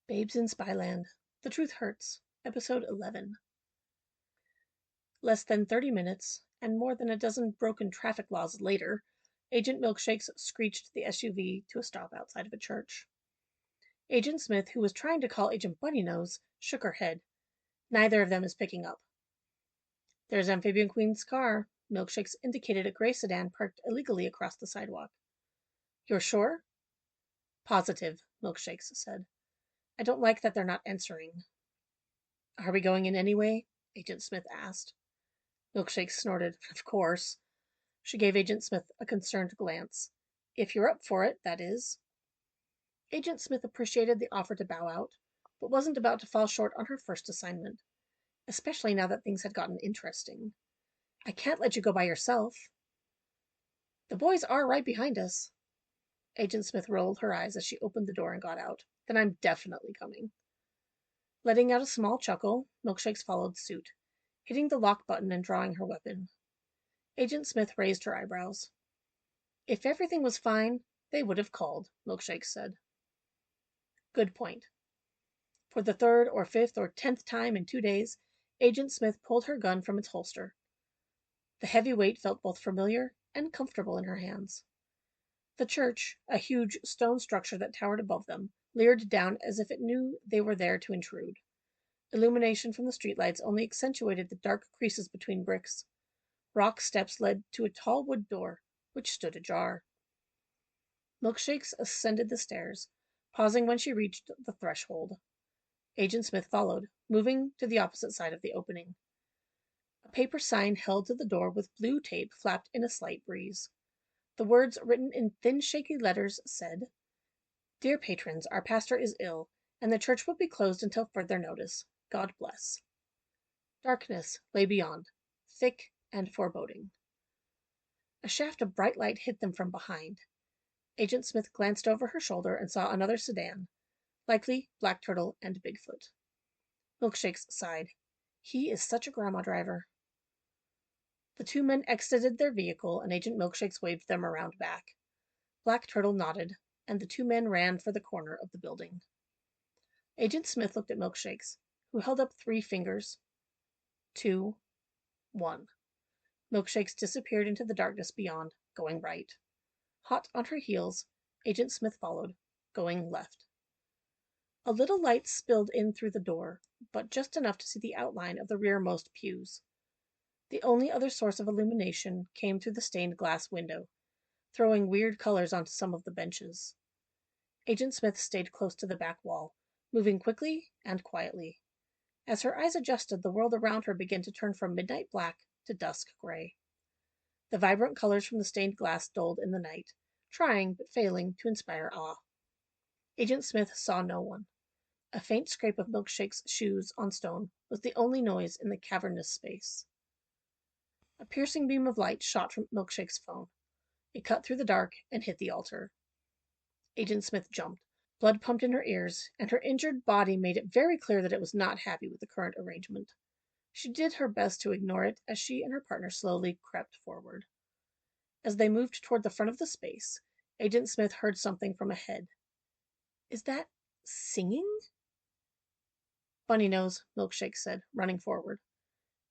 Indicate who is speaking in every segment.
Speaker 1: Babes in Spyland. The Truth Hurts. Episode 11. Less than 30 minutes, and more than a dozen broken traffic laws later, Agent Milkshakes screeched the SUV to a stop outside of a church. Agent Smith, who was trying to call Agent Bunnynose, shook her head. Neither of them is picking up. There's Amphibian Queen's car. Milkshakes indicated a gray sedan parked illegally across the sidewalk. You're sure? Positive, Milkshakes said. I don't like that they're not answering. Are we going in anyway? Agent Smith asked. Milkshake snorted. Of course. She gave Agent Smith a concerned glance. If you're up for it, that is. Agent Smith appreciated the offer to bow out, but wasn't about to fall short on her first assignment, especially now that things had gotten interesting. I can't let you go by yourself. The boys are right behind us. Agent Smith rolled her eyes as she opened the door and got out. Then I'm definitely coming. Letting out a small chuckle, Milkshakes followed suit, hitting the lock button and drawing her weapon. Agent Smith raised her eyebrows. If everything was fine, they would have called, Milkshakes said. Good point. For the third or fifth or 10th time in 2 days, Agent Smith pulled her gun from its holster. The heavy weight felt both familiar and comfortable in her hands. The church, a huge stone structure that towered above them, leered down as if it knew they were there to intrude. Illumination from the streetlights only accentuated the dark creases between bricks. Rock steps led to a tall wood door, which stood ajar. Milkshakes ascended the stairs, pausing when she reached the threshold. Agent Smith followed, moving to the opposite side of the opening. A paper sign held to the door with blue tape flapped in a slight breeze. The words, written in thin, shaky letters, said, Dear patrons, our pastor is ill, and the church will be closed until further notice. God bless. Darkness lay beyond, thick and foreboding. A shaft of bright light hit them from behind. Agent Smith glanced over her shoulder and saw another sedan, likely Black Turtle and Bigfoot. Milkshakes sighed. He is such a grandma driver. The two men exited their vehicle, and Agent Milkshakes waved them around back. Black Turtle nodded, and the two men ran for the corner of the building. Agent Smith looked at Milkshakes, who held up 3 fingers. 2, 1. Milkshakes disappeared into the darkness beyond, going right. Hot on her heels, Agent Smith followed, going left. A little light spilled in through the door, but just enough to see the outline of the rearmost pews. The only other source of illumination came through the stained glass window, throwing weird colors onto some of the benches. Agent Smith stayed close to the back wall, moving quickly and quietly. As her eyes adjusted, the world around her began to turn from midnight black to dusk gray. The vibrant colors from the stained glass dulled in the night, trying but failing to inspire awe. Agent Smith saw no one. A faint scrape of Milkshake's shoes on stone was the only noise in the cavernous space. A piercing beam of light shot from Milkshake's phone. It cut through the dark and hit the altar. Agent Smith jumped. Blood pumped in her ears, and her injured body made it very clear that it was not happy with the current arrangement. She did her best to ignore it as she and her partner slowly crept forward. As they moved toward the front of the space, Agent Smith heard something from ahead. Is that singing? Bunnynose, Milkshake said, running forward.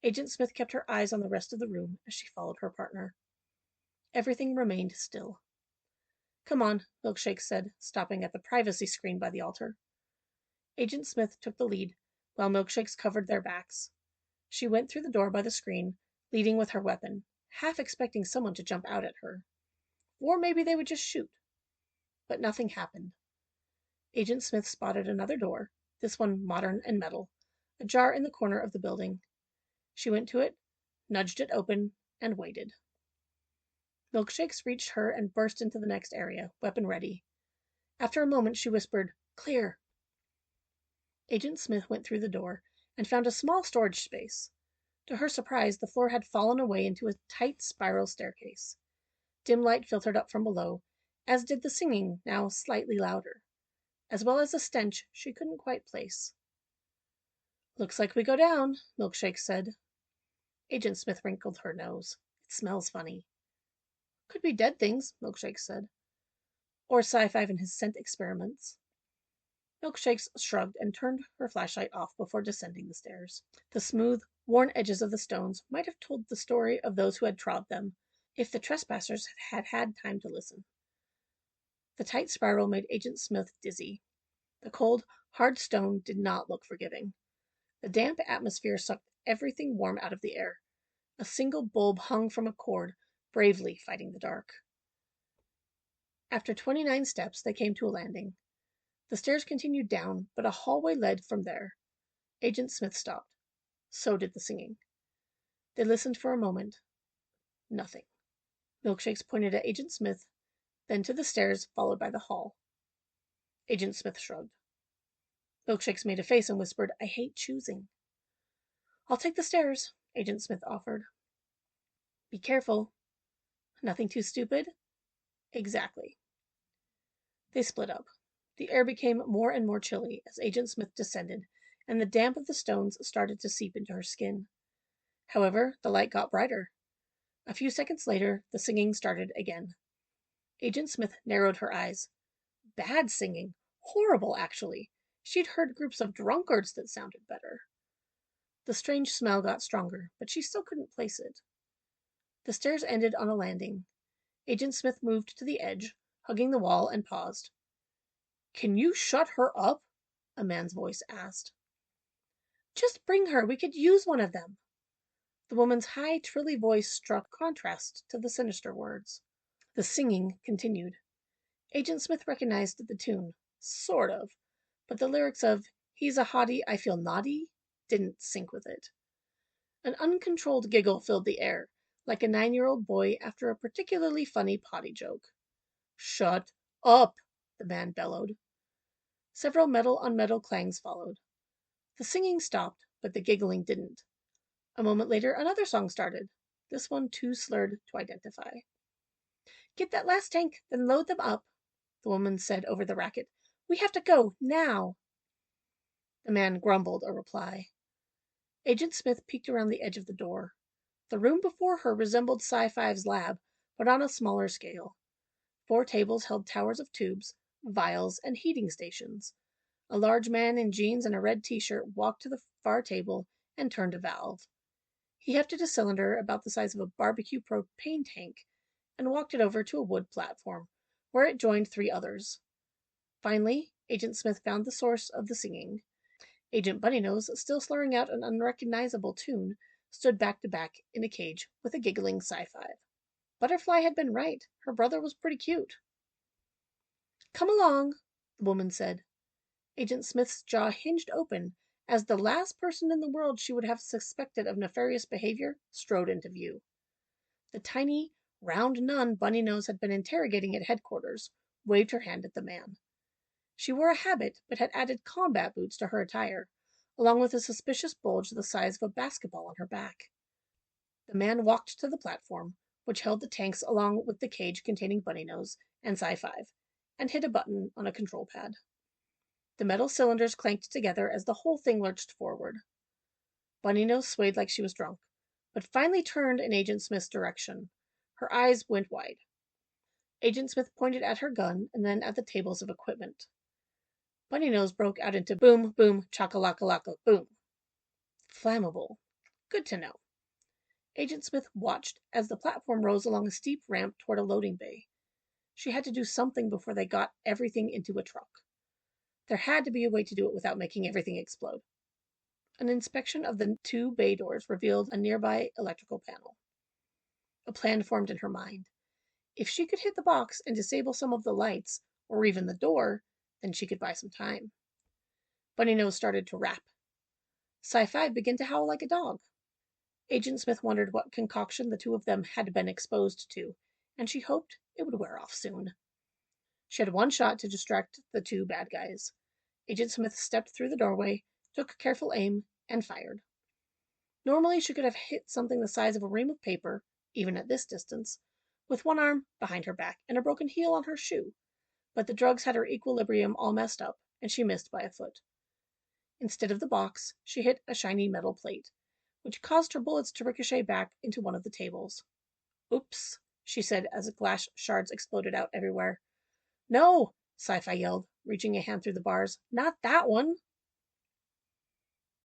Speaker 1: Agent Smith kept her eyes on the rest of the room as she followed her partner. Everything remained still. Come on, Milkshake said, stopping at the privacy screen by the altar. Agent Smith took the lead, while Milkshakes covered their backs. She went through the door by the screen, leading with her weapon, half expecting someone to jump out at her. Or maybe they would just shoot. But nothing happened. Agent Smith spotted another door, this one modern and metal, ajar in the corner of the building. She went to it, nudged it open, and waited. Milkshakes reached her and burst into the next area, weapon ready. After a moment, she whispered, Clear. Agent Smith went through the door and found a small storage space. To her surprise, the floor had fallen away into a tight spiral staircase. Dim light filtered up from below, as did the singing, now slightly louder, as well as a stench she couldn't quite place. Looks like we go down, Milkshake said. Agent Smith wrinkled her nose. It smells funny. Could be dead things, Milkshake said. Or Sci-Fi and his scent experiments. Milkshakes shrugged and turned her flashlight off before descending the stairs. The smooth, worn edges of the stones might have told the story of those who had trod them, if the trespassers had had time to listen. The tight spiral made Agent Smith dizzy. The cold, hard stone did not look forgiving. The damp atmosphere sucked everything warm out of the air. A single bulb hung from a cord, bravely fighting the dark. After 29 steps, they came to a landing. The stairs continued down, but a hallway led from there. Agent Smith stopped. So did the singing. They listened for a moment. Nothing. Milkshakes pointed at Agent Smith, then to the stairs, followed by the hall. Agent Smith shrugged. Milkshakes made a face and whispered, "I hate choosing." "I'll take the stairs," Agent Smith offered. "Be careful." "Nothing too stupid?" "Exactly." They split up. The air became more and more chilly as Agent Smith descended, and the damp of the stones started to seep into her skin. However, the light got brighter. A few seconds later, the singing started again. Agent Smith narrowed her eyes. Bad singing. Horrible, actually. She'd heard groups of drunkards that sounded better. The strange smell got stronger, but she still couldn't place it. The stairs ended on a landing. Agent Smith moved to the edge, hugging the wall, and paused. "Can you shut her up?" a man's voice asked. "Just bring her. We could use one of them." The woman's high, trilly voice struck contrast to the sinister words. The singing continued. Agent Smith recognized the tune, sort of, but the lyrics of "He's a hottie, I feel naughty" didn't sync with it. An uncontrolled giggle filled the air, like a 9-year-old boy after a particularly funny potty joke. "Shut up!" the man bellowed. Several metal-on-metal clangs followed. The singing stopped, but the giggling didn't. A moment later, another song started, this one too slurred to identify. "Get that last tank, then load them up," the woman said over the racket. "We have to go, now." The man grumbled a reply. Agent Smith peeked around the edge of the door. The room before her resembled Sci-Fi's lab, but on a smaller scale. 4 tables held towers of tubes, vials, and heating stations. A large man in jeans and a red t-shirt walked to the far table and turned a valve. He hefted a cylinder about the size of a barbecue propane tank and walked it over to a wood platform, where it joined 3 others. Finally, Agent Smith found the source of the singing. Agent Bunnynose, still slurring out an unrecognizable tune, stood back to back in a cage with a giggling Sci-Fi. Butterfly had been right. Her brother was pretty cute. "Come along," the woman said. Agent Smith's jaw hinged open as the last person in the world she would have suspected of nefarious behavior strode into view. The tiny, round nun Bunnynose had been interrogating at headquarters waved her hand at the man. She wore a habit, but had added combat boots to her attire, along with a suspicious bulge the size of a basketball on her back. The man walked to the platform, which held the tanks along with the cage containing Bunnynose and Sci-Fi, and hit a button on a control pad. The metal cylinders clanked together as the whole thing lurched forward. Bunnynose swayed like she was drunk, but finally turned in Agent Smith's direction. Her eyes went wide. Agent Smith pointed at her gun and then at the tables of equipment. Bunnynose broke out into boom, boom, chaka-laka-laka, boom. Flammable. Good to know. Agent Smith watched as the platform rose along a steep ramp toward a loading bay. She had to do something before they got everything into a truck. There had to be a way to do it without making everything explode. An inspection of the 2 bay doors revealed a nearby electrical panel. A plan formed in her mind. If she could hit the box and disable some of the lights, or even the door, then she could buy some time. Bunnynose started to rap. Sci-Fi began to howl like a dog. Agent Smith wondered what concoction the 2 of them had been exposed to, and she hoped it would wear off soon. She had 1 shot to distract the 2 bad guys. Agent Smith stepped through the doorway, took careful aim, and fired. Normally, she could have hit something the size of a ream of paper, even at this distance, with 1 arm behind her back and a broken heel on her shoe, but the drugs had her equilibrium all messed up, and she missed by a foot. Instead of the box, she hit a shiny metal plate, which caused her bullets to ricochet back into one of the tables. "Oops," she said as glass shards exploded out everywhere. "No!" Sci-Fi yelled, reaching a hand through the bars. Not that one.